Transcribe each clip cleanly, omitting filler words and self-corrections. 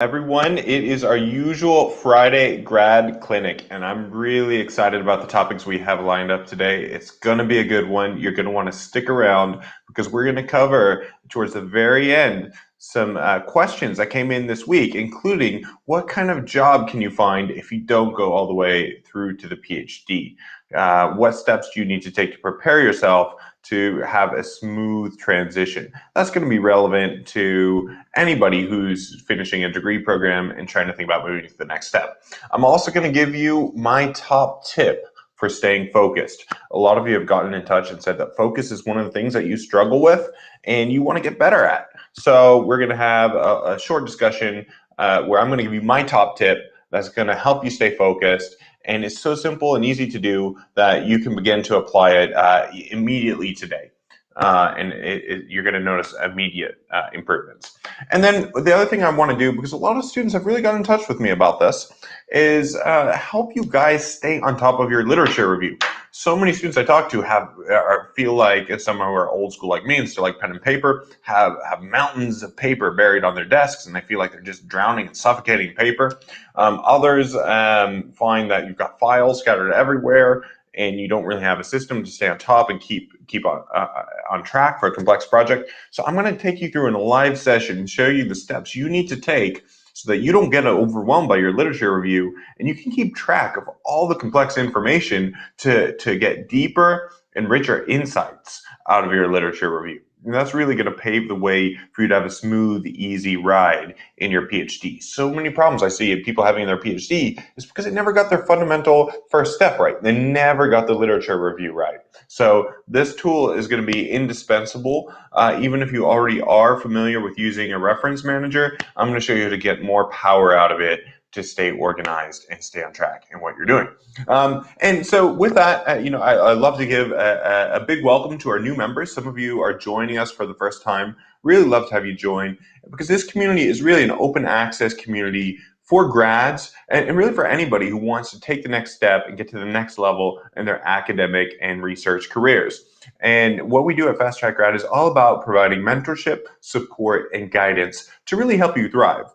Everyone, it is our usual Friday Grad Clinic, and I'm really excited about the topics we have lined up today. It's going to be a good one. You're going to want to stick around because we're going to cover towards the very end some questions that came in this week, including what kind of job can you find if you don't go all the way through to the PhD? What steps do you need to take to prepare yourself to have a smooth transition? That's going to be relevant to anybody who's finishing a degree program and trying to think about moving to the next step. I'm also going to give you my top tip for staying focused. A lot of you have gotten in touch and said that focus is one of the things that you struggle with and you want to get better at. So we're going to have a short discussion where I'm going to give you my top tip that's going to help you stay focused. And it's so simple and easy to do that you can begin to apply it immediately today. You're going to notice immediate improvements. And then the other thing I want to do, because a lot of students have really got in touch with me about this, is help you guys stay on top of your literature review. So many students I talk to feel like, some who are old school like me and still like pen and paper, have mountains of paper buried on their desks, and they feel like they're just drowning and suffocating paper. Others find that you've got files scattered everywhere, and you don't really have a system to stay on top and keep on track for a complex project. So I'm going to take you through in a live session and show you the steps you need to take so that you don't get overwhelmed by your literature review, and you can keep track of all the complex information to get deeper and richer insights out of your literature review. And that's really going to pave the way for you to have a smooth, easy ride in your PhD. So many problems I see of people having their PhD is because they never got their fundamental first step right. They never got the literature review right. So this tool is going to be indispensable. Even if you already are familiar with using a reference manager, I'm going to show you how to get more power out of it to stay organized and stay on track in what you're doing. And so with that, I love to give a big welcome to our new members. Some of you are joining us for the first time. Really love to have you join, because this community is really an open access community for grads and really for anybody who wants to take the next step and get to the next level in their academic and research careers. And what we do at Fast Track Grad is all about providing mentorship, support, and guidance to really help you thrive.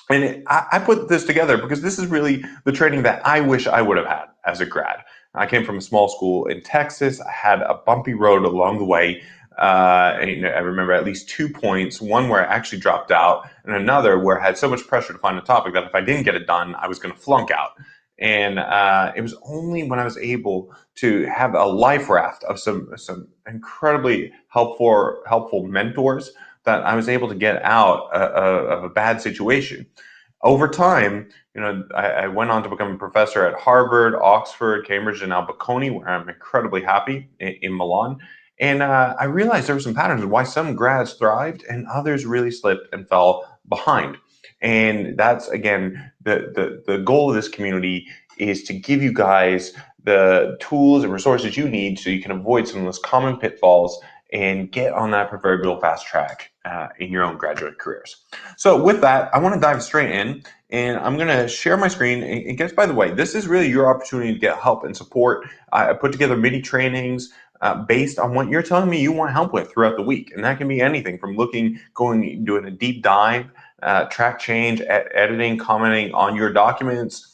And I put this together because this is really the training that I wish I would have had as a grad. I came from a small school in Texas. I had a bumpy road along the way. And I remember at least 2 points, one where I actually dropped out, and another where I had so much pressure to find a topic that if I didn't get it done, I was going to flunk out. And it was only when I was able to have a life raft of some incredibly helpful mentors that I was able to get out of a bad situation. Over time, I went on to become a professor at Harvard, Oxford, Cambridge, and now Bocconi, where I'm incredibly happy in Milan. And I realized there were some patterns of why some grads thrived and others really slipped and fell behind. And that's, again, the goal of this community is to give you guys the tools and resources you need so you can avoid some of those common pitfalls and get on that proverbial fast track in your own graduate careers. So with that, I want to dive straight in, and I'm going to share my screen. And guys, by the way, this is really your opportunity to get help and support. I put together mini trainings based on what you're telling me you want help with throughout the week. And that can be anything from doing a deep dive, track change, editing, commenting on your documents,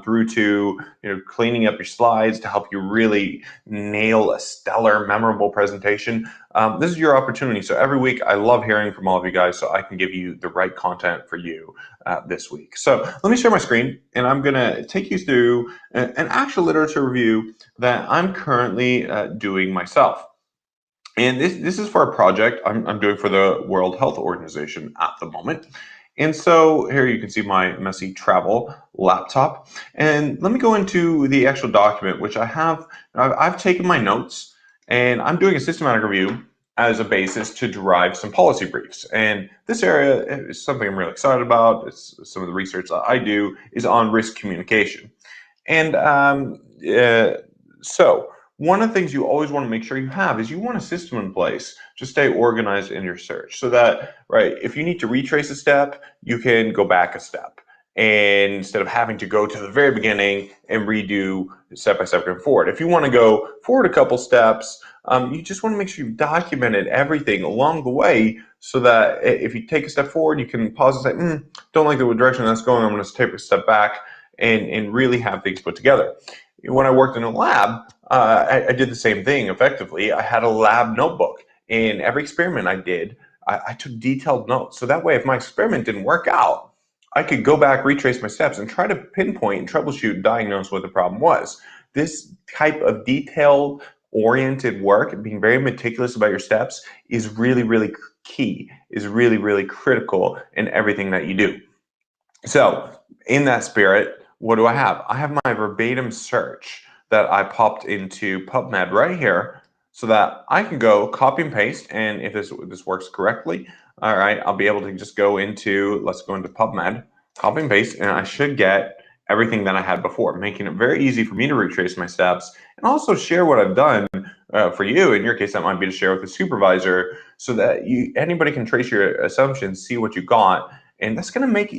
through to cleaning up your slides to help you really nail a stellar, memorable presentation. This is your opportunity. So every week, I love hearing from all of you guys so I can give you the right content for you this week. So let me share my screen, and I'm going to take you through an actual literature review that I'm currently doing myself. And this is for a project I'm doing for the World Health Organization at the moment. And so here you can see my messy travel laptop. And let me go into the actual document, which I've taken my notes, and I'm doing a systematic review as a basis to derive some policy briefs. And this area is something I'm really excited about. It's some of the research that I do is on risk communication. And so one of the things you always want to make sure you have is you want a system in place to stay organized in your search so that, right, if you need to retrace a step, you can go back a step. And instead of having to go to the very beginning and redo step by step going forward. If you want to go forward a couple steps, you just want to make sure you've documented everything along the way so that if you take a step forward, you can pause and say, don't like the direction that's going, I'm going to take a step back and really have things put together. When I worked in a lab, I did the same thing effectively. I had a lab notebook. In every experiment I did, I took detailed notes. So that way, if my experiment didn't work out, I could go back, retrace my steps, and try to pinpoint and troubleshoot and diagnose what the problem was. This type of detailed oriented work, being very meticulous about your steps, is really, really key, is really, really critical in everything that you do. So in that spirit, what do I have? I have my verbatim search that I popped into Pubmed right here so that I can go copy and paste. And if this works correctly, all right, I'll be able to just go into, let's go into Pubmed, copy and paste, and I should get everything that I had before, making it very easy for me to retrace my steps and also share what I've done for you. In your case, that might be to share with a supervisor so that anybody can trace your assumptions, see what you got, and that's going to make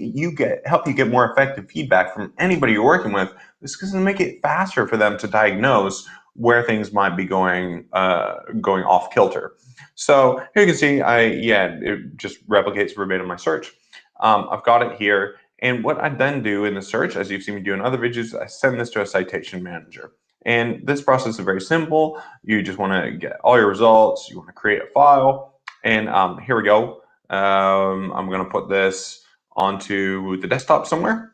help you get more effective feedback from anybody you're working with. This is going to make it faster for them to diagnose where things might be going off kilter. So here you can see, it just replicates verbatim my search. I've got it here. And what I then do in the search, as you've seen me do in other videos, I send this to a citation manager. And this process is very simple. You just want to get all your results. You want to create a file. And here we go. I'm going to put this onto the desktop somewhere.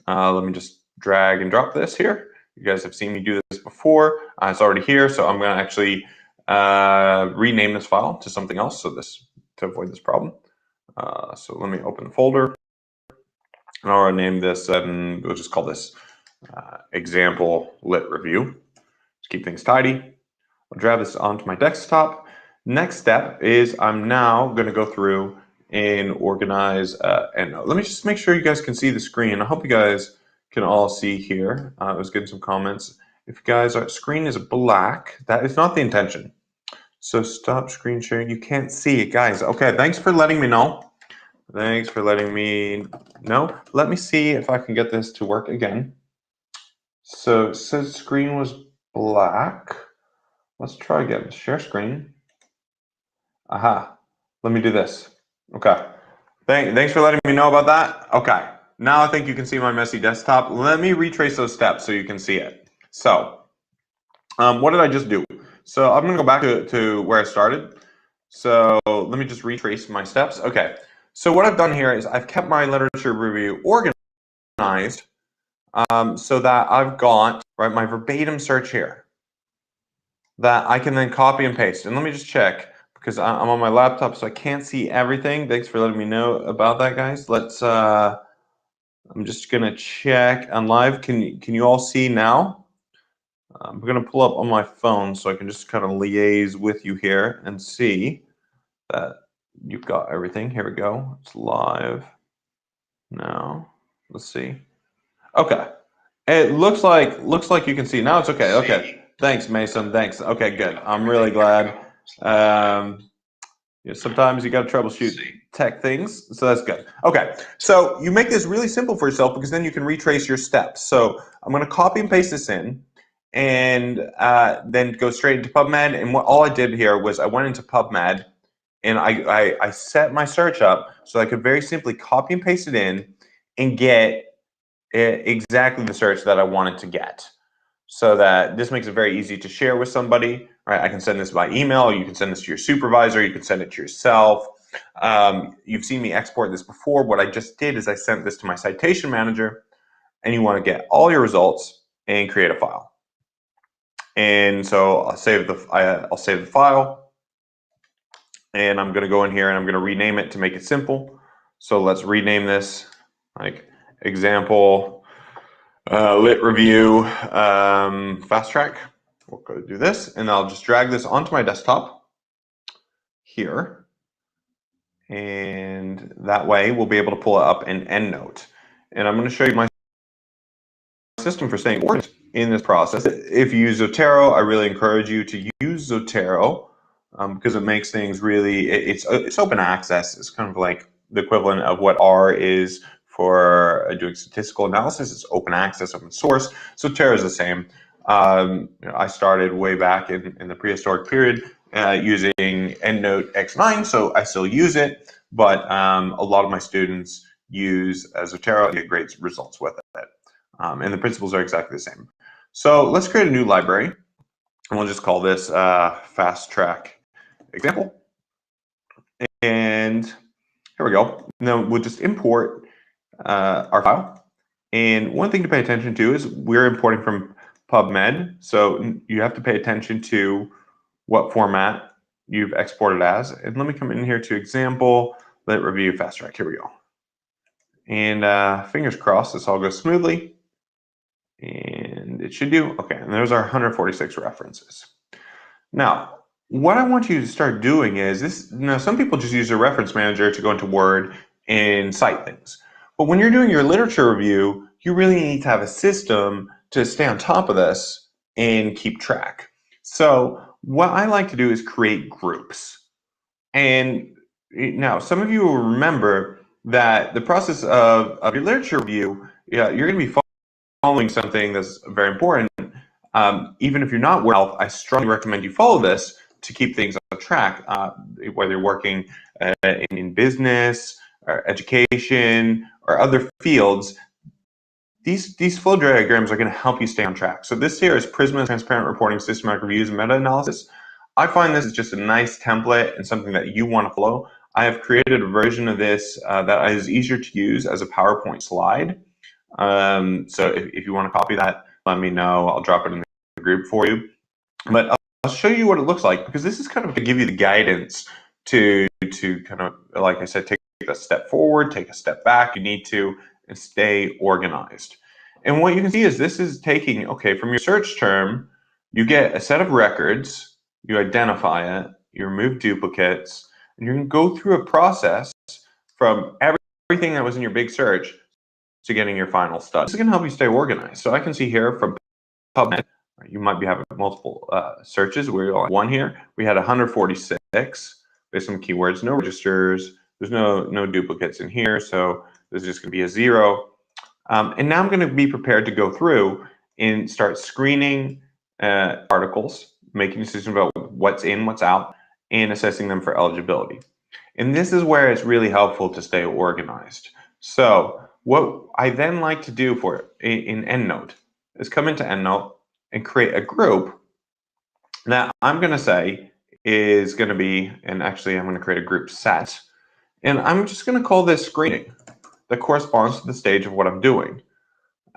Let me just drag and drop this here. You guys have seen me do this before. It's already here. So I'm going to actually rename this file to something else to avoid this problem. So let me open the folder. And I'll rename this, and we'll just call this example lit review. Just keep things tidy. I'll drag this onto my desktop. Next step is I'm now going to go through and organize EndNote. Let me just make sure you guys can see the screen. I hope you guys can all see here. I was getting some comments. If you guys, our screen is black, that is not the intention. So stop screen sharing. You can't see it, guys. Okay, thanks for letting me know. Thanks for letting me know. Let me see if I can get this to work again. So it says screen was black. Let's try again. Share screen. Aha. Let me do this. Okay. Thanks for letting me know about that. Okay. Now I think you can see my messy desktop. Let me retrace those steps so you can see it. So what did I just do? So I'm going to go back to where I started. So let me just retrace my steps. Okay. So what I've done here is I've kept my literature review organized so that I've got my verbatim search here that I can then copy and paste. And let me just check because I'm on my laptop, so I can't see everything. Thanks for letting me know about that, guys. Let's. I'm just gonna check on live. Can you all see now? I'm gonna pull up on my phone so I can just kind of liaise with you here and see that you've got everything. Here we go. It's live now. Let's see. Okay. It looks like you can see now. It's okay. Okay. Thanks, Mason. Thanks. Okay, good. I'm really glad. Sometimes you got to troubleshoot tech things, so that's good. Okay, so you make this really simple for yourself because then you can retrace your steps. So I'm going to copy and paste this in, and then go straight into Pubmed. And all I did here was I went into Pubmed, and I set my search up so I could very simply copy and paste it in and get exactly the search that I wanted to get. So that this makes it very easy to share with somebody. Right? I can send this by email. You can send this to your supervisor. You can send it to yourself. You've seen me export this before. What I just did is I sent this to my citation manager, and you want to get all your results and create a file. And so I'll save the file, and I'm going to go in here and I'm going to rename it to make it simple. So let's rename this like example lit review fast track. We'll go do this, and I'll just drag this onto my desktop here, and that way we'll be able to pull it up in EndNote. And I'm going to show you my system for staying organized in this process. If you use Zotero, I really encourage you to use Zotero because it makes things really, it's open access. It's kind of like the equivalent of what R is for doing statistical analysis. It's open access, open source. Zotero is the same. I started way back in the prehistoric period using EndNote X9, so I still use it, but a lot of my students use Zotero and get great results with it. And the principles are exactly the same. So let's create a new library, and we'll just call this fast track example. And here we go. Now we'll just import our file. And one thing to pay attention to is we're importing from Pubmed, so you have to pay attention to what format you've exported as. And let me come in here to example, let review fast track. Here we go. And fingers crossed this all goes smoothly. And it should do. Okay, and there's our 146 references. Now, what I want you to start doing is this. Now, some people just use a reference manager to go into Word and cite things. But when you're doing your literature review, you really need to have a system to stay on top of this and keep track. So what I like to do is create groups. And now, some of you will remember that the process of your literature review, you're going to be following something that's very important. Even if you're not well, I strongly recommend you follow this to keep things on track, whether you're working in business or education or other fields. These flow diagrams are going to help you stay on track. So this here is Prisma Transparent Reporting, Systematic Reviews, and Meta-Analysis. I find this is just a nice template and something that you want to follow. I have created a version of this that is easier to use as a PowerPoint slide. So if you want to copy that, let me know. I'll drop it in the group for you. But I'll show you what it looks like, because this is kind of to give you the guidance to kind of, like I said, take a step forward, take a step back. You need to and stay organized. And what you can see is this is taking, okay, from your search term, you get a set of records, you identify it, you remove duplicates, and you're going to go through a process from everything that was in your big search to getting your final study. This is going to help you stay organized. So I can see here from Pubmed, you might be having multiple searches. We're on one here. We had 146. There's some keywords, no registers. There's no duplicates in here, so there's just going to be a 0. And now I'm going to be prepared to go through and start screening articles, making decisions about what's in, what's out, and assessing them for eligibility. And this is where it's really helpful to stay organized. So what I then like to do in EndNote is come into EndNote and create a group that I'm going to say is going to be, and actually I'm going to create a group set, and I'm just going to call this screening that corresponds to the stage of what I'm doing.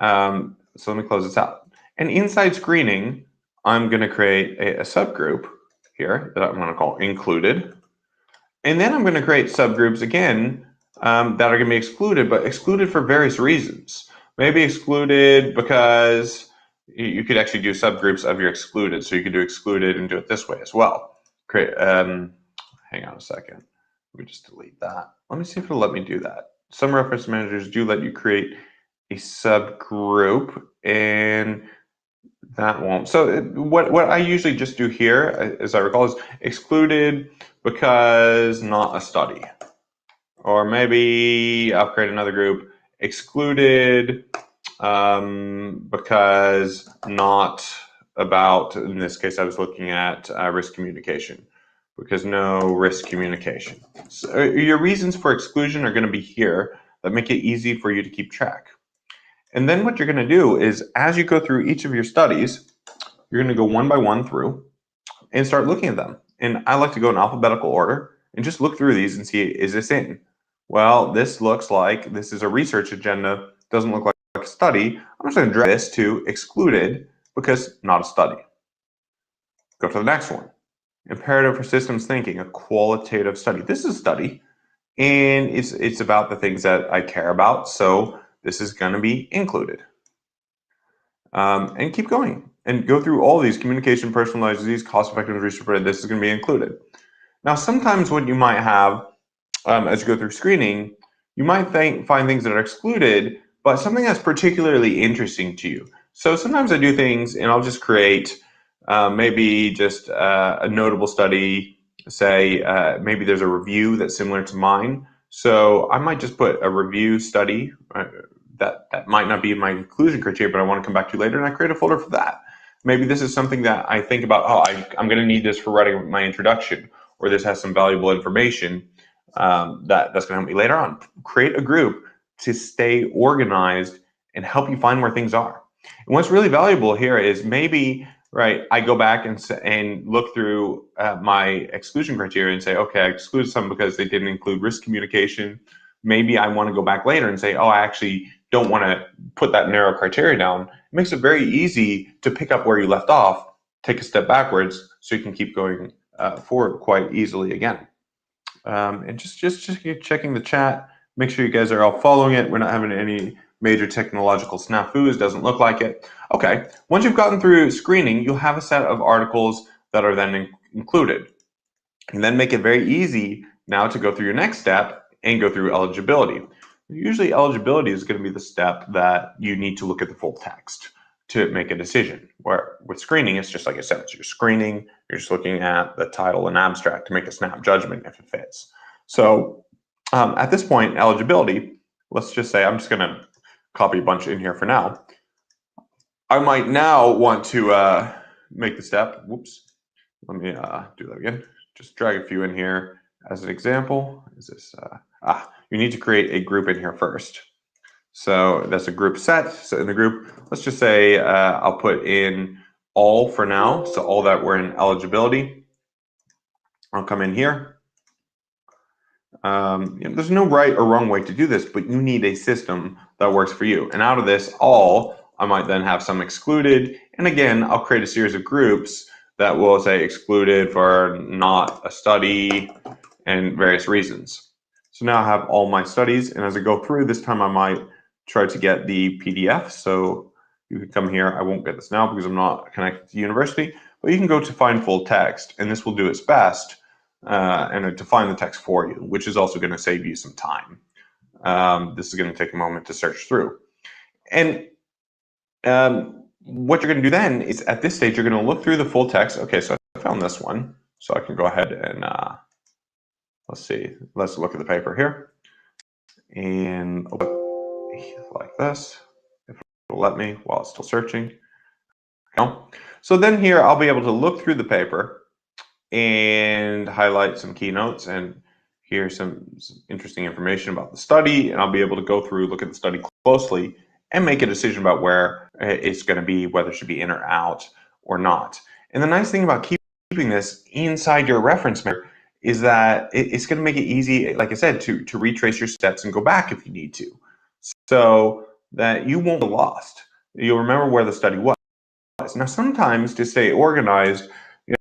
So let me close this out. And inside screening, I'm going to create a subgroup here that I'm going to call included. And then I'm going to create subgroups again that are going to be excluded, but excluded for various reasons. Maybe excluded because you could actually do subgroups of your excluded. So you could do excluded and do it this way as well. Create. Hang on a second. Let me just delete that. Let me see if it'll let me do that. Some reference managers do let you create a subgroup, and that won't. So what I usually just do here, as I recall, is excluded because not a study. Or maybe I'll create another group, excluded because not about, in this case I was looking at risk communication, because no risk communication. So your reasons for exclusion are going to be here that make it easy for you to keep track. And then what you're going to do is, as you go through each of your studies, you're going to go one by one through and start looking at them. And I like to go in alphabetical order and just look through these and see, is this in? Well, this looks like this is a research agenda, doesn't look like a study. I'm just going to drag this to excluded because not a study. Go to the next one. Imperative for systems thinking, a qualitative study. This is a study, and it's about the things that I care about, so this is going to be included. And keep going and go through all these: communication, personalized disease, cost-effective research. This is going to be included. Now, sometimes what you might have as you go through screening, you might find things that are excluded, but something that's particularly interesting to you. So sometimes I do things, and I'll just create maybe just a notable study. Say maybe there's a review that's similar to mine. So I might just put a review study that might not be in my inclusion criteria, but I want to come back to later, and I create a folder for that. Maybe this is something that I think about, oh, I'm going to need this for writing my introduction, or this has some valuable information that's going to help me later on. Create a group to stay organized and help you find where things are. And what's really valuable here is maybe, right, I go back and look through my exclusion criteria and say, okay, I excluded some because they didn't include risk communication. Maybe I want to go back later and say, oh, I actually don't want to put that narrow criteria down. It makes it very easy to pick up where you left off, take a step backwards, so you can keep going forward quite easily again. And just checking the chat, make sure you guys are all following it. We're not having any major technological snafus, doesn't look like it. Okay, once you've gotten through screening, you'll have a set of articles that are then included. And then make it very easy now to go through your next step and go through eligibility. Usually eligibility is going to be the step that you need to look at the full text to make a decision. Where with screening, it's just like I said, it's your screening, you're just looking at the title and abstract to make a snap judgment if it fits. So at this point, eligibility, let's just say I'm just going to copy a bunch in here for now. I might now want to make the step. Whoops. Let me do that again. Just drag a few in here as an example. Is this, you need to create a group in here first. So that's a group set. So in the group, let's just say I'll put in all for now. So all that we're in eligibility. I'll come in here. There's no right or wrong way to do this, but you need a system that works for you. And out of this all, I might then have some excluded. And again, I'll create a series of groups that will say excluded for not a study and various reasons. So now I have all my studies, and as I go through, this time I might try to get the PDF. So you can come here. I won't get this now because I'm not connected to university, but you can go to find full text, and this will do its best and define the text for you, which is also going to save you some time. This is going to take a moment to search through. And what you're going to do then is at this stage, you're going to look through the full text. Okay, so I found this one. So I can go ahead and let's see. Let's look at the paper here. And like this, if it'll let me while it's still searching. No. So then here, I'll be able to look through the paper and highlight some keynotes and here's some interesting information about the study. And I'll be able to go through, look at the study closely and make a decision about where it's going to be, whether it should be in or out or not. And the nice thing about keeping this inside your reference map is that it's going to make it easy, like I said, to retrace your steps and go back if you need to, so that you won't be lost. You'll remember where the study was. Now, sometimes to stay organized,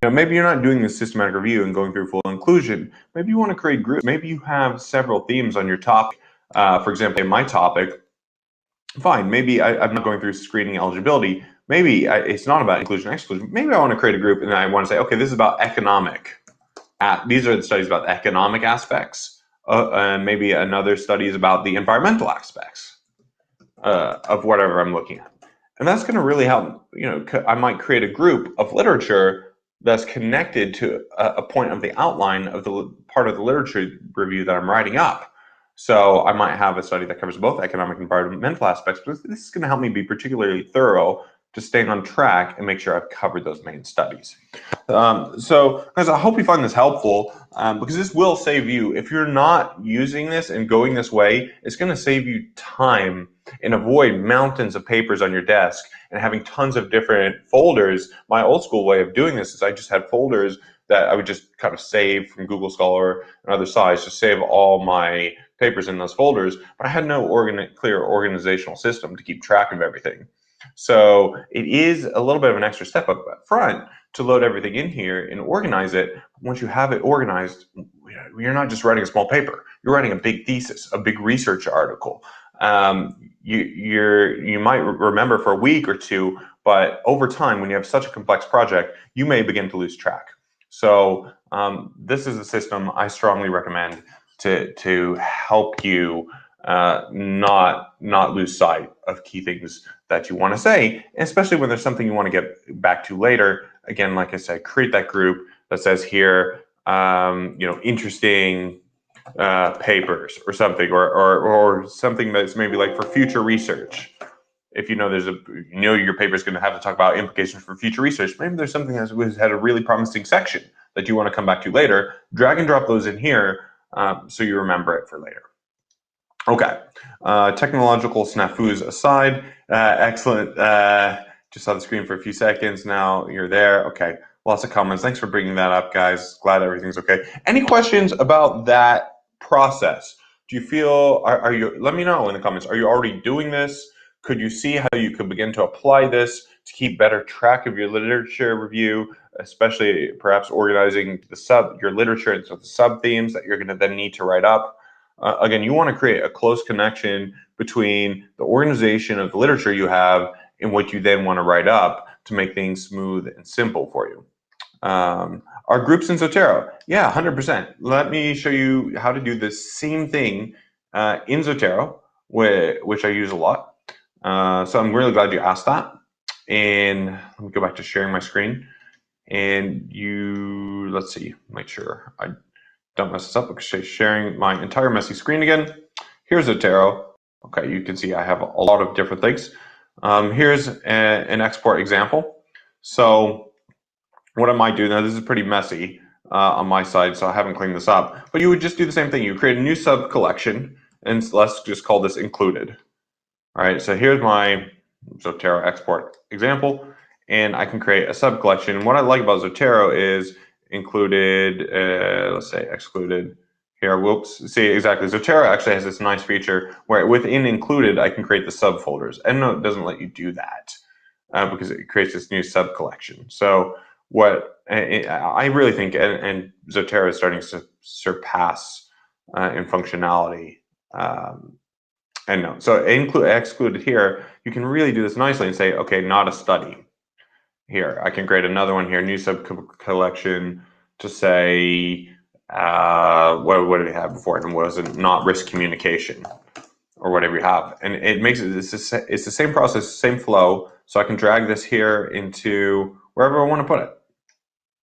maybe you're not doing this systematic review and going through full inclusion. Maybe you want to create groups. Maybe you have several themes on your topic. For example, in my topic, fine, maybe I'm not going through screening eligibility. Maybe it's not about inclusion and exclusion. Maybe I want to create a group and I want to say, okay, this is about economic. These are the studies about economic aspects. Maybe another study is about the environmental aspects of whatever I'm looking at. And that's going to really help. I might create a group of literature that's connected to a point of the outline of the part of the literature review that I'm writing up. So I might have a study that covers both economic and environmental aspects, but this is going to help me be particularly thorough to stay on track and make sure I've covered those main studies. So guys, I hope you find this helpful because this will save you. If you're not using this and going this way, it's going to save you time and avoid mountains of papers on your desk and having tons of different folders. My old school way of doing this is I just had folders that I would just kind of save from Google Scholar and other sites, just save all my papers in those folders, but I had no clear organizational system to keep track of everything. So it is a little bit of an extra step up front to load everything in here and organize it. Once you have it organized, you're not just writing a small paper, you're writing a big thesis, a big research article. You might remember for a week or two, but over time, when you have such a complex project, you may begin to lose track. So this is a system I strongly recommend to help you not lose sight of key things that you want to say, especially when there's something you want to get back to later. Again, like I said, create that group that says here, interesting papers or something, or something that's maybe like for future research. if you know your paper is going to have to talk about implications for future research, maybe there's something that has had a really promising section that you want to come back to later. Drag and drop those in here so you remember it for later. Okay, technological snafus aside, excellent. Just saw the screen for a few seconds. Now you're there. Okay, lots of comments. Thanks for bringing that up, guys. Glad everything's okay. Any questions about that process? Do you feel, are you, let me know in the comments. Are you already doing this? Could you see how you could begin to apply this to keep better track of your literature review, especially perhaps organizing your literature into the sub themes that you're going to then need to write up? Again, you want to create a close connection between the organization of the literature you have and what you then want to write up to make things smooth and simple for you. Our groups in Zotero, yeah, 100%. Let me show you how to do the same thing in Zotero, which I use a lot. So I'm really glad you asked that. And let me go back to sharing my screen. And let's see, make sure I don't mess this up because sharing my entire messy screen again. Here's Zotero. Okay, you can see I have a lot of different things. Here's an export example. So what I might do, now this is pretty messy on my side, so I haven't cleaned this up, but you would just do the same thing. You create a new sub collection, and let's just call this included. All right, so here's my Zotero export example, and I can create a sub collection. And what I like about Zotero is included, let's say excluded here. Whoops, see exactly. Zotero actually has this nice feature where within included, I can create the subfolders. EndNote doesn't let you do that because it creates this new sub collection. So what I really think, and Zotero is starting to surpass in functionality EndNote. So excluded here, you can really do this nicely and say, okay, not a study. Here, I can create another one here, new sub collection to say, what did we have before? It wasn't not risk communication or whatever you have. And it makes it's the same process, same flow. So I can drag this here into wherever I want to put it.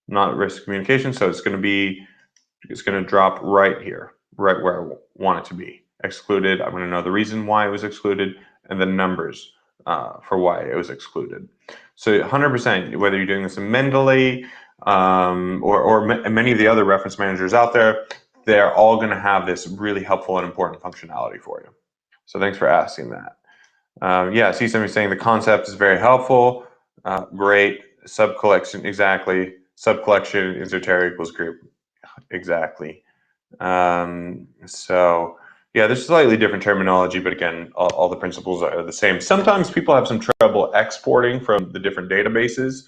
Not risk communication, so it's going to drop right here, right where I want it to be. Excluded, I'm going to know the reason why it was excluded and the numbers for why it was excluded. So 100%, whether you're doing this in Mendeley or many of the other reference managers out there, they're all going to have this really helpful and important functionality for you. So thanks for asking that. Yeah, I see somebody saying the concept is very helpful. Great. Sub-collection, exactly. Sub-collection, Zotero equals group. Exactly. So yeah, there's slightly different terminology, but again, all the principles are the same. Sometimes people have some trouble exporting from the different databases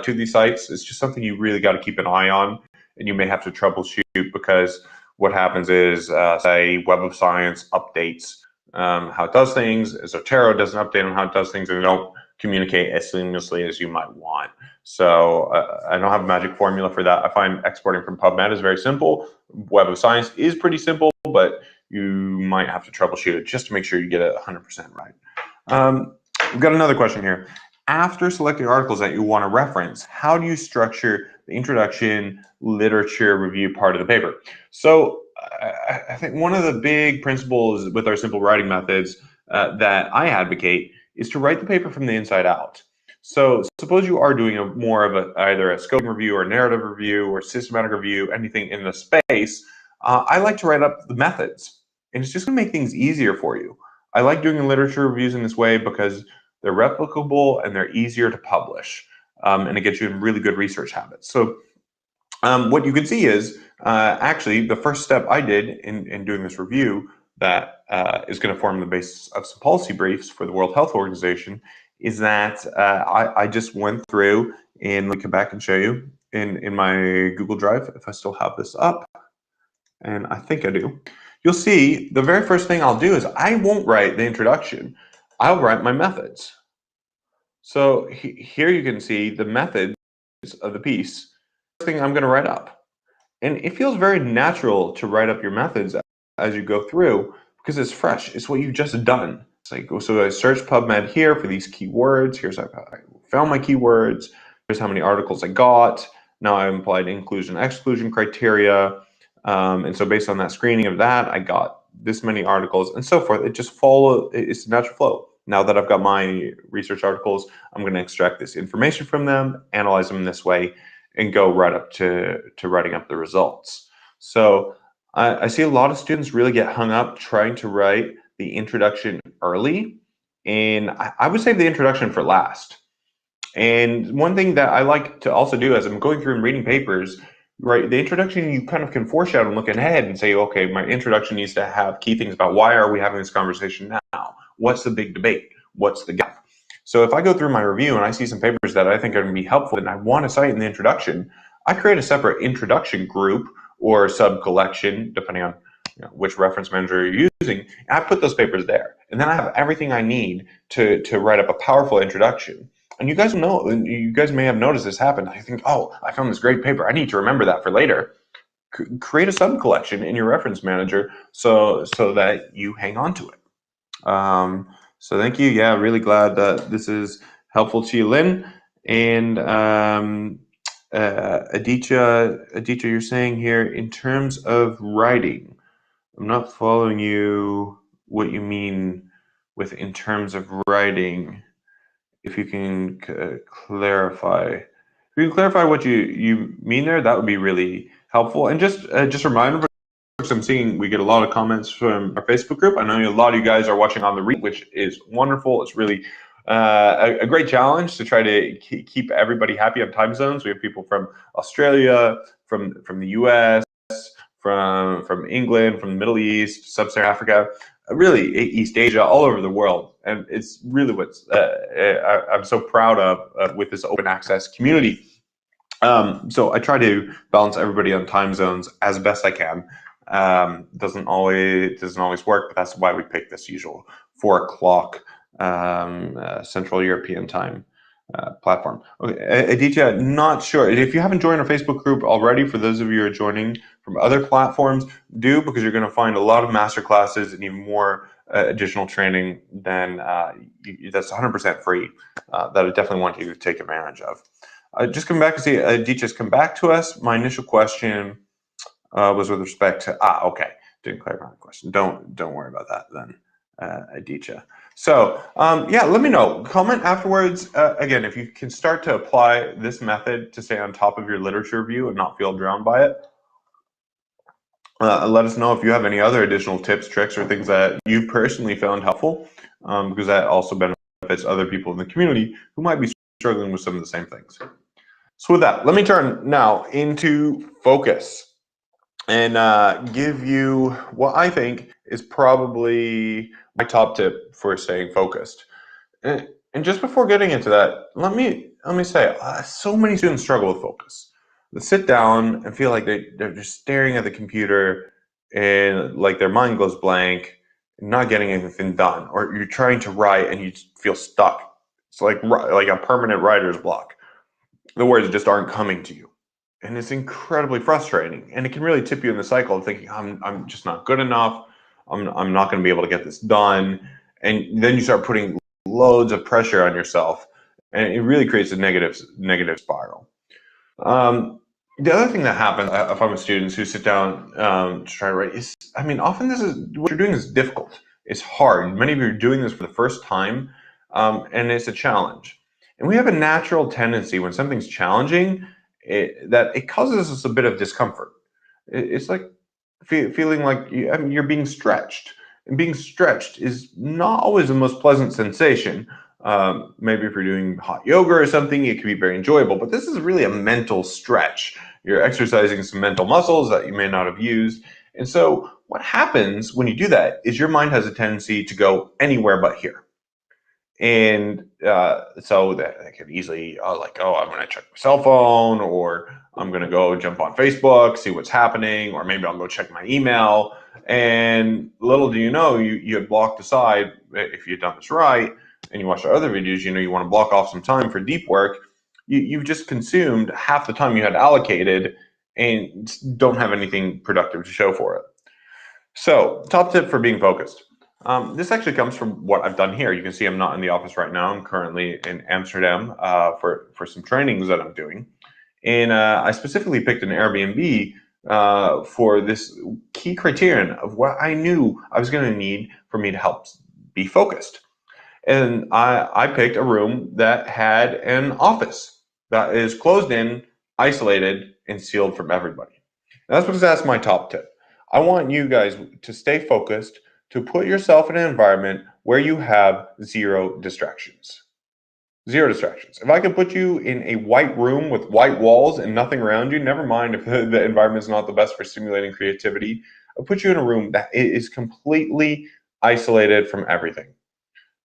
to these sites. It's just something you really got to keep an eye on, and you may have to troubleshoot because what happens is, say, Web of Science updates how it does things. Zotero doesn't update on how it does things, and they don't communicate as seamlessly as you might want. So I don't have a magic formula for that. I find exporting from Pubmed is very simple. Web of Science is pretty simple, but you might have to troubleshoot it just to make sure you get it 100% right. We've got another question here. After selecting articles that you want to reference, how do you structure the introduction literature review part of the paper? So I think one of the big principles with our simple writing methods that I advocate is to write the paper from the inside out. So suppose you are doing more of either a scoping review or narrative review or systematic review, anything in the space. I like to write up the methods, and it's just going to make things easier for you. I like doing literature reviews in this way because they're replicable and they're easier to publish, and it gets you in really good research habits. So what you can see is actually the first step I did in doing this review that is going to form the basis of some policy briefs for the World Health Organization is that I just went through, and let me come back and show you in my Google Drive if I still have this up, and I think I do. You'll see the very first thing I'll do is I won't write the introduction. I'll write my methods. So here you can see the methods of the piece. First thing I'm going to write up. And it feels very natural to write up your methods as you go through because it's fresh. It's what you've just done. It's like, so I searched PubMed here for these keywords. Here's how I found my keywords. Here's how many articles I got. Now I applied inclusion exclusion criteria. And so based on that screening of that, I got this many articles and so forth. It just it's a natural flow. Now that I've got my research articles, I'm going to extract this information from them, analyze them this way, and go right up to writing up the results. So I see a lot of students really get hung up trying to write the introduction early, and I would save the introduction for last. And one thing that I like to also do as I'm going through and reading papers, right, the introduction, you kind of can foreshadow and look ahead and say, okay, my introduction needs to have key things about why are we having this conversation now? What's the big debate? What's the gap? So if I go through my review and I see some papers that I think are going to be helpful and I want to cite in the introduction, I create a separate introduction group or sub collection, depending on which reference manager you're using, and I put those papers there. And then I have everything I need to write up a powerful introduction. And you guys know, you guys may have noticed this happen. I think, oh, I found this great paper. I need to remember that for later. Create a sub collection in your reference manager so that you hang on to it. So thank you. Yeah, really glad that this is helpful to you, Lynn. And Aditya, you're saying here in terms of writing, I'm not following you. What you mean with in terms of writing? If you can clarify, if you can clarify what you mean there, that would be really helpful. And just a reminder, because I'm seeing we get a lot of comments from our Facebook group. I know a lot of you guys are watching on the read, which is wonderful. It's really a great challenge to try to keep everybody happy on time zones. We have people from Australia, from the US, from England, from the Middle East, Sub-Saharan Africa, really East Asia, all over the world. And it's really what's I'm so proud of with this open access community. So I try to balance everybody on time zones as best I can. Doesn't always work, but that's why we pick this usual 4 o'clock Central European time platform. Okay, Aditya, not sure if you haven't joined our Facebook group already. For those of you who are joining from other platforms, do, because you're going to find a lot of master classes and even more additional training than that's 100% free that I definitely want you to take advantage of. Just come back and see Aditya's come back to us. My initial question was with respect to okay, didn't clarify the question. Don't worry about that then, Aditya. So yeah, let me know. Comment afterwards. Again, if you can start to apply this method to stay on top of your literature review and not feel drowned by it. Let us know if you have any other additional tips, tricks, or things that you personally found helpful, because that also benefits other people in the community who might be struggling with some of the same things. So with that, let me turn now into focus and give you what I think is probably my top tip for staying focused. And just before getting into that, let me say, so many students struggle with focus. They sit down and feel like they're just staring at the computer and like their mind goes blank, not getting anything done, or you're trying to write and you feel stuck. It's like a permanent writer's block. The words just aren't coming to you. And it's incredibly frustrating. And it can really tip you in the cycle of thinking, I'm just not good enough. I'm not going to be able to get this done. And then you start putting loads of pressure on yourself, and it really creates a negative spiral. The other thing that happens, I find with students who sit down to try to write is, often what you're doing is difficult. It's hard. Many of you are doing this for the first time, and it's a challenge. And we have a natural tendency when something's challenging that it causes us a bit of discomfort. It's like feeling like you're being stretched. And being stretched is not always the most pleasant sensation. Maybe if you're doing hot yoga or something, it can be very enjoyable. But this is really a mental stretch. You're exercising some mental muscles that you may not have used. And so what happens when you do that is your mind has a tendency to go anywhere but here. And so that I could easily I'm going to check my cell phone, or I'm going to go jump on Facebook, see what's happening, or maybe I'll go check my email. And little do you know, you had blocked aside, if you'd done this right, and you watched our other videos, you want to block off some time for deep work. You've just consumed half the time you had allocated and don't have anything productive to show for it. So, top tip for being focused. This actually comes from what I've done here. You can see I'm not in the office right now. I'm currently in Amsterdam for some trainings that I'm doing. And I specifically picked an Airbnb for this key criterion of what I knew I was going to need for me to help be focused. And I picked a room that had an office that is closed in, isolated, and sealed from everybody. And that's because that's my top tip. I want you guys to stay focused, to put yourself in an environment where you have zero distractions. Zero distractions. If I could put you in a white room with white walls and nothing around you, never mind if the environment is not the best for stimulating creativity, I'll put you in a room that is completely isolated from everything.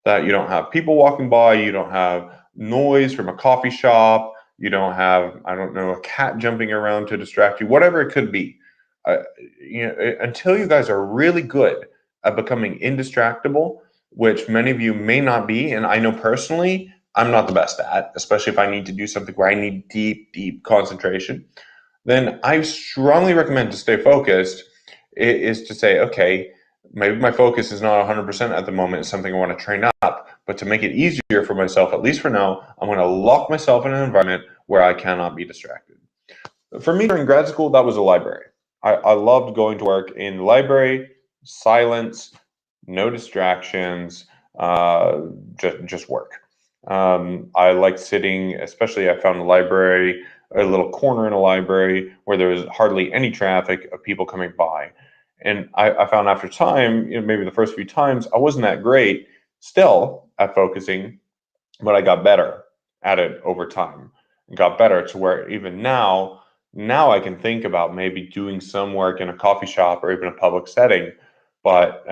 That you don't have people walking by, you don't have noise from a coffee shop, you don't have, I don't know, a cat jumping around to distract you, whatever it could be. Uh, until you guys are really good at becoming indistractable, which many of you may not be, and I know personally I'm not the best at, especially if I need to do something where I need deep, deep concentration, then I strongly recommend to stay focused is to say, okay, maybe my focus is not 100% at the moment. It's something I want to train up. But to make it easier for myself, at least for now, I'm going to lock myself in an environment where I cannot be distracted. For me, during grad school, that was a library. I loved going to work in the library, silence, no distractions, uh, just work. I liked sitting, especially I found a library, a little corner in a library where there was hardly any traffic of people coming by. And I found after time, maybe the first few times, I wasn't that great still at focusing, but I got better at it over time. Got better to where even now I can think about maybe doing some work in a coffee shop or even a public setting, but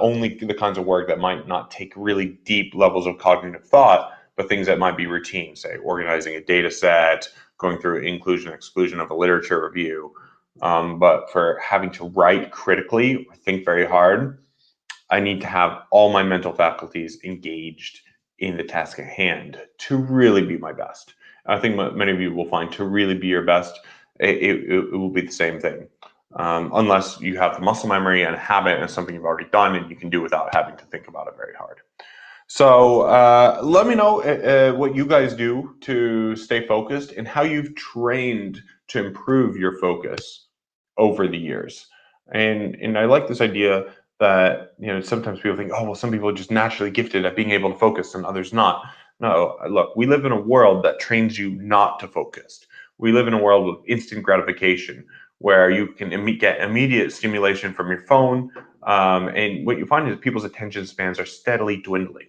only the kinds of work that might not take really deep levels of cognitive thought, but things that might be routine, say organizing a data set, going through inclusion exclusion of a literature review. But for having to write critically or think very hard, I need to have all my mental faculties engaged in the task at hand to really be my best. I think many of you will find to really be your best, it will be the same thing. Unless you have the muscle memory and habit and something you've already done and you can do without having to think about it very hard. So let me know what you guys do to stay focused and how you've trained to improve your focus over the years. And I like this idea that sometimes people think, oh well, some people are just naturally gifted at being able to focus and others not. No, look, we live in a world that trains you not to focus. We live in a world of instant gratification where you can get immediate stimulation from your phone, and what you find is people's attention spans are steadily dwindling.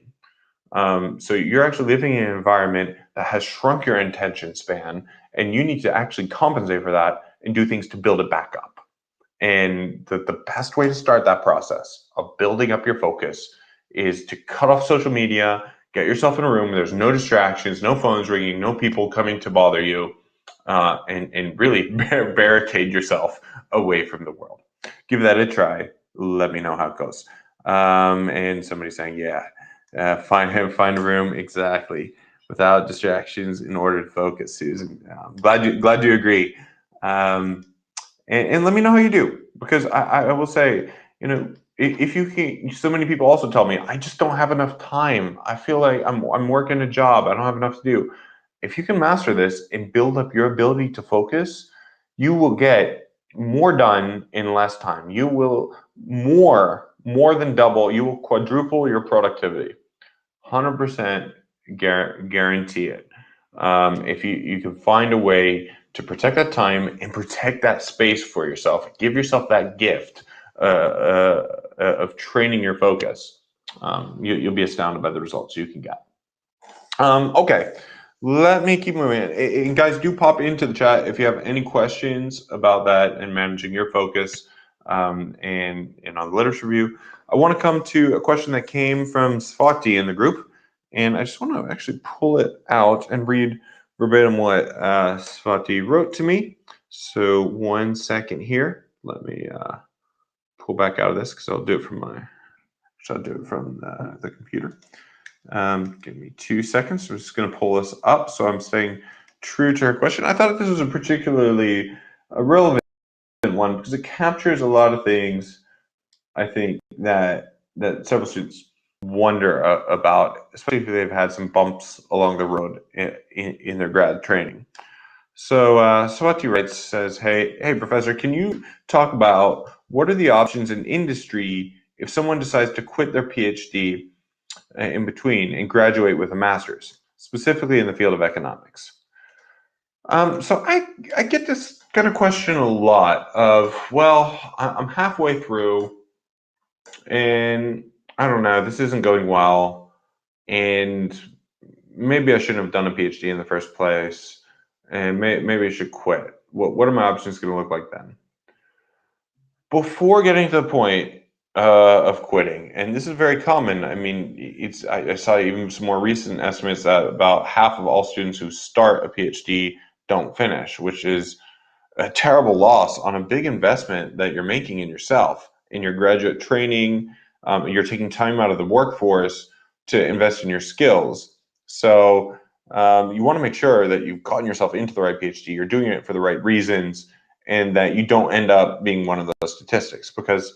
So you're actually living in an environment that has shrunk your attention span, and you need to actually compensate for that and do things to build it back up. And the best way to start that process of building up your focus is to cut off social media, get yourself in a room where there's no distractions, no phones ringing, no people coming to bother you, and really barricade yourself away from the world. Give that a try. Let me know how it goes. And somebody's saying, yeah, find a room exactly without distractions in order to focus. Susan, glad you agree. And let me know how you do, because I will say, if you can, so many people also tell me, I just don't have enough time. I feel like I'm working a job. I don't have enough to do. If you can master this and build up your ability to focus, you will get more done in less time. You will more than double. You will quadruple your productivity. 100% guarantee it. If you can find a way to protect that time and protect that space for yourself, give yourself that gift of training your focus, you'll be astounded by the results you can get. Okay, let me keep moving. And guys, do pop into the chat if you have any questions about that and managing your focus, and on the literature review. I want to come to a question that came from Swati in the group, and I just want to actually pull it out and read verbatim what Swati wrote to me. So 1 second here. Let me pull back out of this because I'll do it from the computer. Give me 2 seconds. I'm just going to pull this up so I'm staying true to her question. I thought this was a particularly relevant one because it captures a lot of things I think that several students wonder about, especially if they've had some bumps along the road in their grad training. So Swati writes, says, hey professor, can you talk about what are the options in industry if someone decides to quit their PhD in between and graduate with a master's, specifically in the field of economics. So I get this kind of question a lot of, well, I'm halfway through and I don't know, this isn't going well, and maybe I shouldn't have done a PhD in the first place, and maybe I should quit. What are my options going to look like then? Before getting to the point of quitting, and this is very common. I mean, I saw even some more recent estimates that about half of all students who start a PhD don't finish, which is a terrible loss on a big investment that you're making in yourself, in your graduate training. You're taking time out of the workforce to invest in your skills. So you want to make sure that you've gotten yourself into the right PhD, you're doing it for the right reasons, and that you don't end up being one of those statistics, because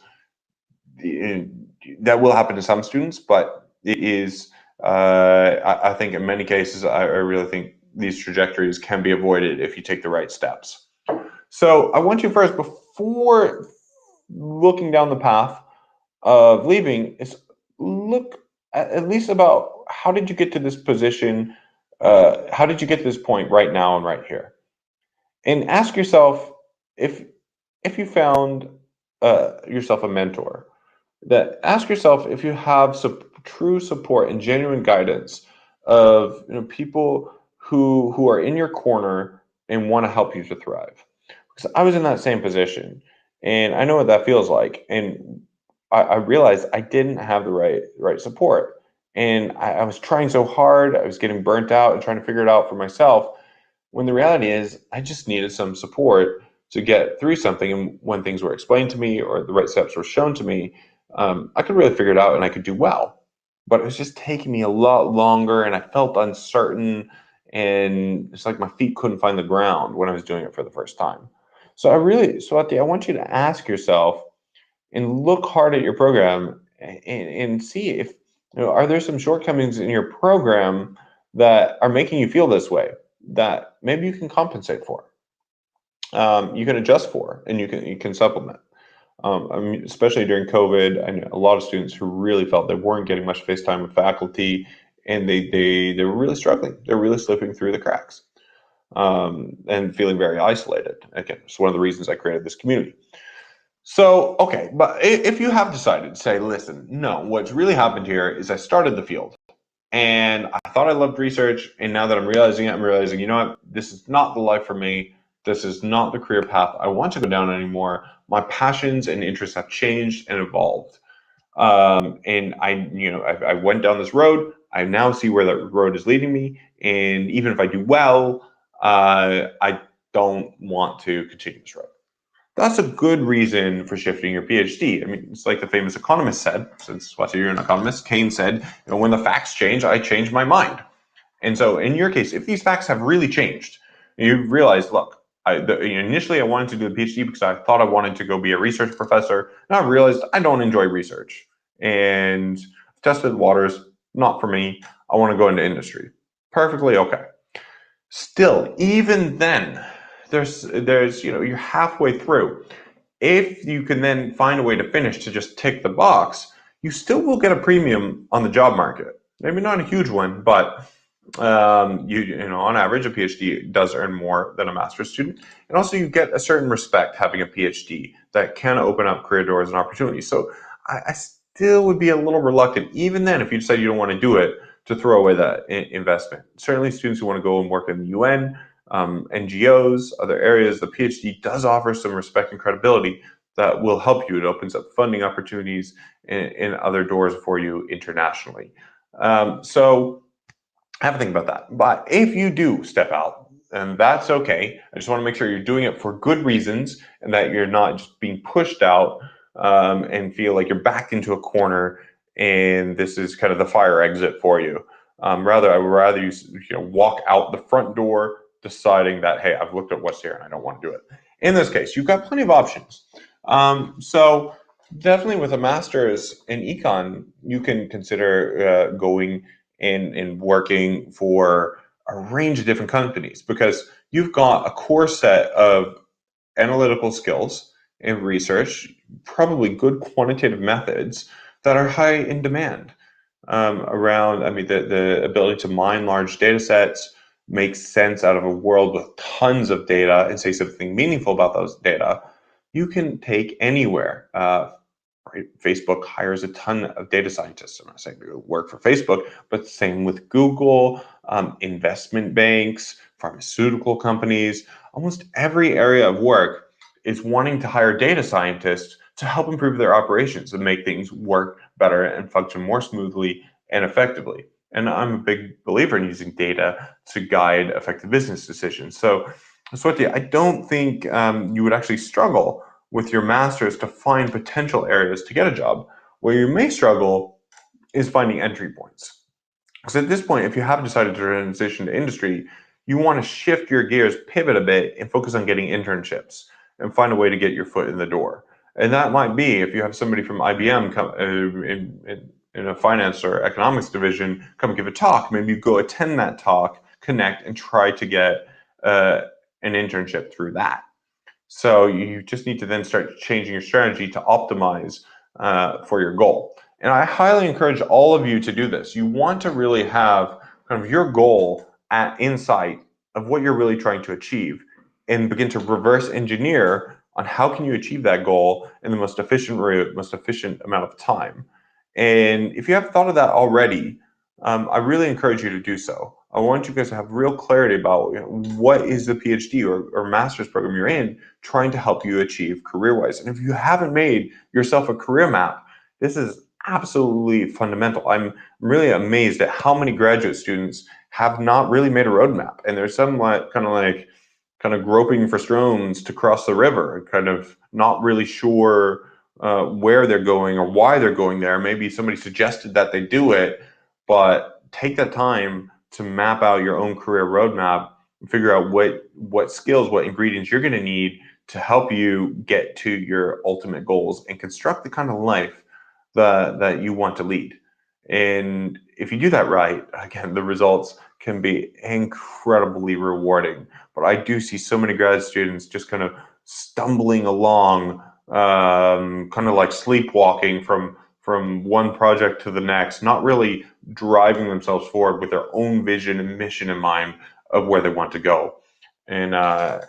that will happen to some students, but it is, I think in many cases, I really think these trajectories can be avoided if you take the right steps. So I want you first, before looking down the path of leaving, is look at least about how did you get to this position? How did you get to this point right now and right here? And ask yourself if you found yourself a mentor. That ask yourself if you have true support and genuine guidance of people who are in your corner and want to help you to thrive. Because I was in that same position, and I know what that feels like. And I realized I didn't have the right support, and I was trying so hard. I was getting burnt out and trying to figure it out for myself. When the reality is, I just needed some support to get through something. And when things were explained to me or the right steps were shown to me, I could really figure it out and I could do well. But it was just taking me a lot longer, and I felt uncertain, and it's like my feet couldn't find the ground when I was doing it for the first time. So Swati, I want you to ask yourself and look hard at your program, and see if are there some shortcomings in your program that are making you feel this way that maybe you can compensate for, you can adjust for, and you can supplement. I mean, especially during COVID, I know a lot of students who really felt they weren't getting much face time with faculty, and they were really struggling. They're really slipping through the cracks, and feeling very isolated. Again, it's one of the reasons I created this community. So, okay, but if you have decided, say, listen, no, what's really happened here is I started the field and I thought I loved research, and now that I'm realizing it, I'm realizing, you know what, this is not the life for me. This is not the career path I want to go down anymore. My passions and interests have changed and evolved. And I went down this road. I now see where that road is leading me. And even if I do well, I don't want to continue this road. That's a good reason for shifting your PhD. I mean, it's like the famous economist said, since what you're an economist, Keynes said, when the facts change, I change my mind. And so in your case, if these facts have really changed, you've realized, look, initially I wanted to do the PhD because I thought I wanted to go be a research professor. Now I've realized I don't enjoy research. And I've tested the waters, not for me. I want to go into industry. Perfectly okay. Still, even then, there's you're halfway through. If you can then find a way to finish to just tick the box, you still will get a premium on the job market. Maybe not a huge one, but on average, a PhD does earn more than a master's student, and also you get a certain respect having a PhD that can open up career doors and opportunities. So I still would be a little reluctant, even then, if you decide you don't want to do it, to throw away that investment. Certainly, students who want to go and work in the UN, NGOs, other areas, the PhD does offer some respect and credibility that will help you. It opens up funding opportunities and other doors for you internationally. So have a think about that. But if you do step out, and that's okay, I just want to make sure you're doing it for good reasons and that you're not just being pushed out, and feel like you're backed into a corner and this is kind of the fire exit for you. Rather, I would rather you walk out the front door deciding that, hey, I've looked at what's here and I don't want to do it. In this case, you've got plenty of options. So definitely with a master's in econ, you can consider going and working for a range of different companies, because you've got a core set of analytical skills and research, probably good quantitative methods that are high in demand. around, I mean, the ability to mine large data sets, make sense out of a world with tons of data and say something meaningful about those data, you can take anywhere. Right? Facebook hires a ton of data scientists. I'm not saying they work for Facebook, but same with Google, investment banks, pharmaceutical companies. Almost every area of work is wanting to hire data scientists to help improve their operations and make things work better and function more smoothly and effectively. And I'm a big believer in using data to guide effective business decisions. So, Swati, I don't think you would actually struggle with your master's to find potential areas to get a job. Where you may struggle is finding entry points. Because at this point, if you have decided to transition to industry, you want to shift your gears, pivot a bit, and focus on getting internships and find a way to get your foot in the door. And that might be if you have somebody from IBM come in a finance or economics division come give a talk, maybe you go attend that talk, connect, and try to get uh, an internship through that. So you just need to then start changing your strategy to optimize for your goal. And I highly encourage all of you to do this. You want to really have kind of your goal at insight of what you're really trying to achieve and begin to reverse engineer on how can you achieve that goal in the most efficient route, most efficient amount of time. And if you have thought of that already, I really encourage you to do so. I want you guys to have real clarity about what is the PhD or master's program you're in trying to help you achieve career-wise. And if you haven't made yourself a career map, this is absolutely fundamental. I'm really amazed at how many graduate students have not really made a roadmap. And they're somewhat kind of groping for stones to cross the river, kind of not really sure where they're going or why they're going there. Maybe somebody suggested that they do it, but take that time to map out your own career roadmap and figure out what skills, what ingredients you're going to need to help you get to your ultimate goals and construct the kind of life that you want to lead. And if you do that right, again, the results can be incredibly rewarding. But I do see so many grad students just kind of stumbling along, kind of like sleepwalking from one project to the next, not really driving themselves forward with their own vision and mission in mind of where they want to go. And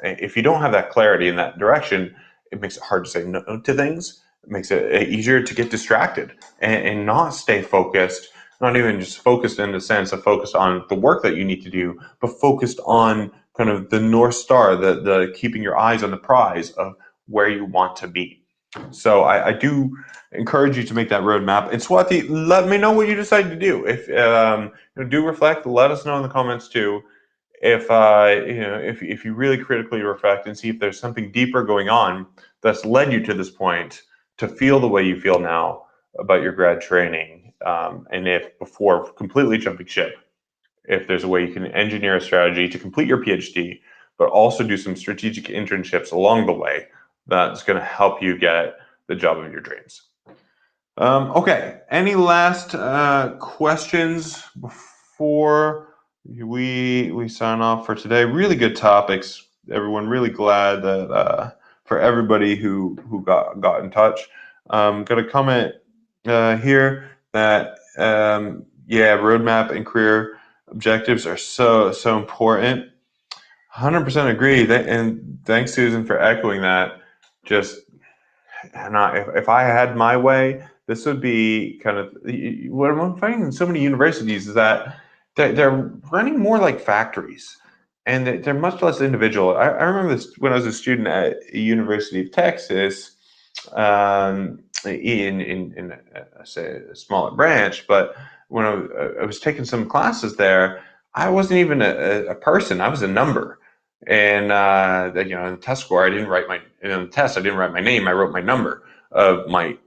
if you don't have that clarity in that direction, it makes it hard to say no to things. It makes it easier to get distracted and not stay focused, not even just focused in the sense of focused on the work that you need to do, but focused on kind of the North Star, the keeping your eyes on the prize of where you want to be. So I do encourage you to make that roadmap. And Swati, let me know what you decide to do. If do reflect, let us know in the comments too. If if you really critically reflect and see if there's something deeper going on that's led you to this point to feel the way you feel now about your grad training, and if before completely jumping ship, if there's a way you can engineer a strategy to complete your PhD, but also do some strategic internships along the way that's going to help you get the job of your dreams. Okay, any last questions before we sign off for today? Really good topics, everyone. Really glad that for everybody who got in touch. Got a comment here that yeah, roadmap and career objectives are so important. 100% agree. And thanks, Susan, for echoing that. Just and if I had my way, this would be kind of what I'm finding in so many universities is that they're running more like factories, and they're much less individual. I remember this when I was a student at University of Texas, in say a smaller branch, but when I was taking some classes there, I wasn't even a person; I was a number. And in the test score, I didn't write my in the test. I didn't write my name. I wrote my number of my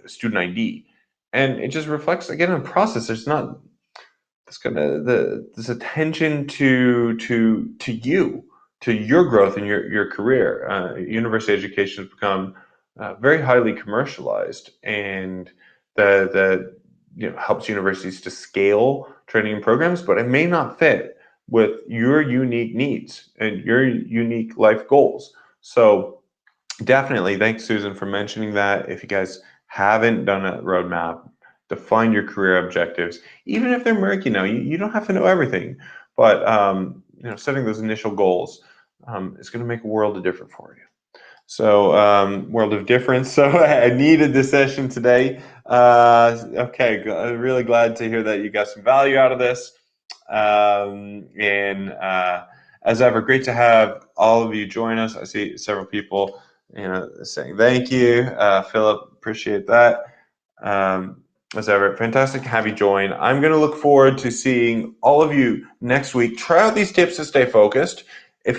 student ID, and it just reflects again in the process. There's not this kind of this attention to you, to your growth in your career. University education has become very highly commercialized, and the helps universities to scale training programs, but it may not fit with your unique needs and your unique life goals. So definitely, thanks, Susan, for mentioning that. If you guys haven't done a roadmap, define your career objectives, even if they're murky. Now, you don't have to know everything, but setting those initial goals is going to make a world of difference for you. So, world of difference. So, I needed this session today. Okay, I'm really glad to hear that you got some value out of this. And as ever, great to have all of you join us. I see several people, saying thank you. Philip, appreciate that. As ever, fantastic to have you join. I'm going to look forward to seeing all of you next week. Try out these tips to stay focused. If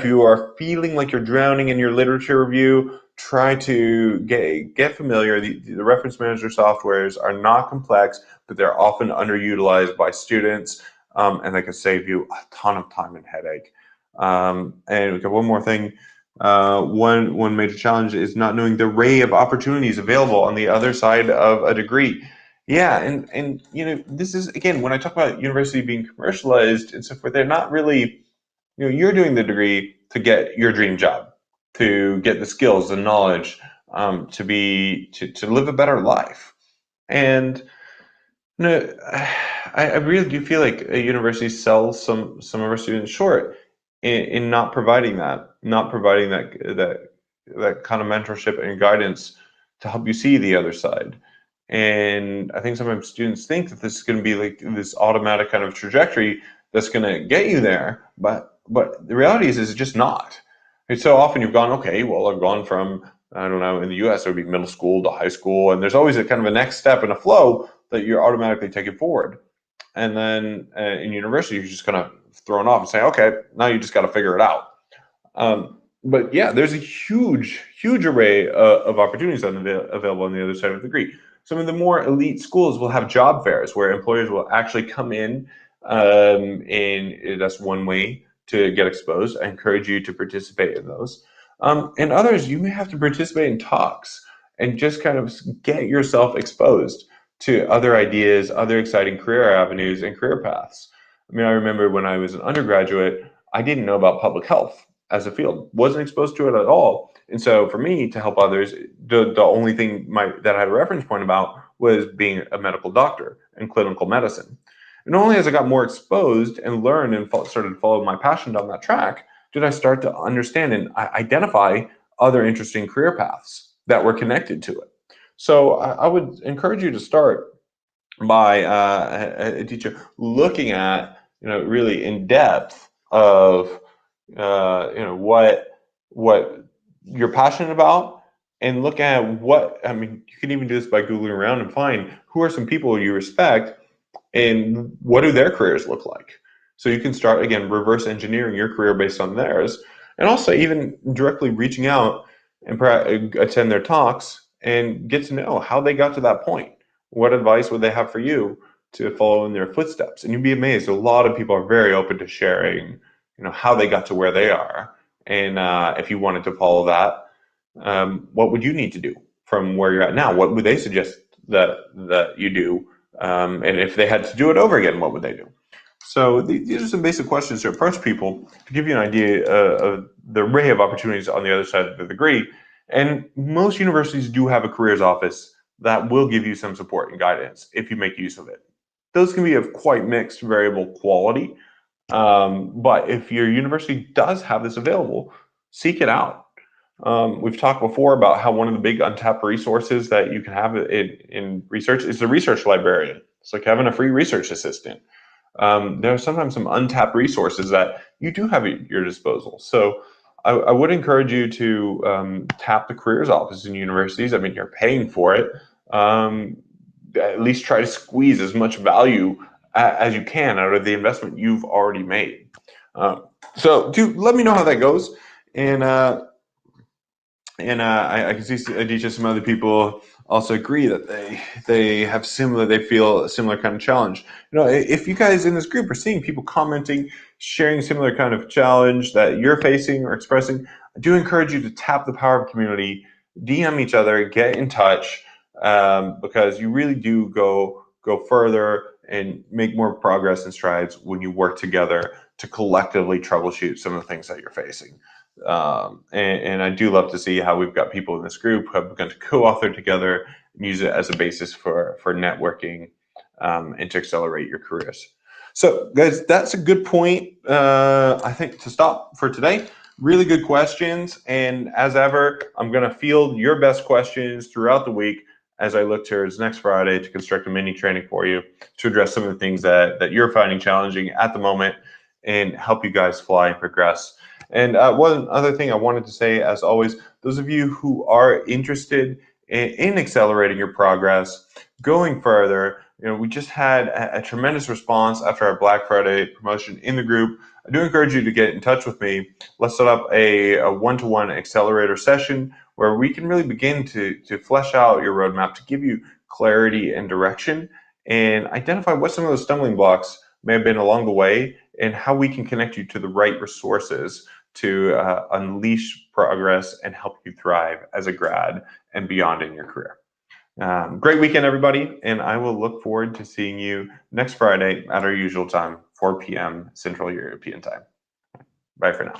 you are feeling like you're drowning in your literature review, try to get familiar. The reference manager softwares are not complex, but they're often underutilized by students, and they can save you a ton of time and headache. And we got one more thing. One major challenge is not knowing the array of opportunities available on the other side of a degree. Yeah, and this is, again, when I talk about university being commercialized and so forth, they're not really. You're doing the degree to get your dream job, to get the skills and knowledge, to live a better life. And no, I really do feel like a university sells some of our students short in not providing that kind of mentorship and guidance to help you see the other side. And I think sometimes students think that this is going to be like this automatic kind of trajectory that's going to get you there, but the reality is it's just not. And so often you've gone, okay, well, I've gone from, I don't know, in the US, it would be middle school to high school, and there's always a kind of a next step and a flow that you're automatically taking forward. And then in university, you're just kind of thrown off and say, okay, now you just got to figure it out. But yeah, there's a huge array of opportunities available on the other side of the degree. Some of the more elite schools will have job fairs where employers will actually come in, and that's one way to get exposed. I encourage you to participate in those. And others, you may have to participate in talks and just kind of get yourself exposed to other ideas, other exciting career avenues and career paths. I mean, I remember when I was an undergraduate, I didn't know about public health as a field, wasn't exposed to it at all. And so for me to help others, the only thing that I had a reference point about was being a medical doctor and clinical medicine. And only as I got more exposed and learned and started to follow my passion down that track, did I start to understand and identify other interesting career paths that were connected to it. So I would encourage you to start by a teacher looking at, really in depth of, what you're passionate about, and look at you can even do this by Googling around and find who are some people you respect and what do their careers look like. So you can start, again, reverse engineering your career based on theirs, and also even directly reaching out and attend their talks and get to know how they got to that point. What advice would they have for you to follow in their footsteps? And you'd be amazed. A lot of people are very open to sharing, how they got to where they are. And if you wanted to follow that, what would you need to do from where you're at now? What would they suggest that you do? And if they had to do it over again, what would they do? So these are some basic questions to approach people to give you an idea of the array of opportunities on the other side of the degree. And most universities do have a careers office that will give you some support and guidance if you make use of it. Those can be of quite mixed variable quality. But if your university does have this available, seek it out. We've talked before about how one of the big untapped resources that you can have in research is the research librarian. It's like having a free research assistant. There are sometimes some untapped resources that you do have at your disposal. So I would encourage you to tap the careers office in universities. I mean, you're paying for it. At least try to squeeze as much value as you can out of the investment you've already made. So do let me know how that goes. And I can see Aditya, some other people also agree that they feel a similar kind of challenge. If you guys in this group are seeing people commenting, sharing a similar kind of challenge that you're facing or expressing, I do encourage you to tap the power of community, DM each other, get in touch, because you really do go further and make more progress and strides when you work together to collectively troubleshoot some of the things that you're facing. And I do love to see how we've got people in this group who have begun to co-author together and use it as a basis for networking and to accelerate your careers. So, guys, that's a good point, I think, to stop for today. Really good questions. And as ever, I'm going to field your best questions throughout the week as I look towards next Friday to construct a mini training for you to address some of the things that you're finding challenging at the moment and help you guys fly and progress. And one other thing I wanted to say, as always, those of you who are interested in accelerating your progress, going further, we just had a tremendous response after our Black Friday promotion in the group. I do encourage you to get in touch with me. Let's set up a one-to-one accelerator session where we can really begin to flesh out your roadmap to give you clarity and direction and identify what some of those stumbling blocks may have been along the way and how we can connect you to the right resources to unleash progress and help you thrive as a grad and beyond in your career. Great weekend, everybody, and I will look forward to seeing you next Friday at our usual time, 4 p.m. Central European Time. Bye for now.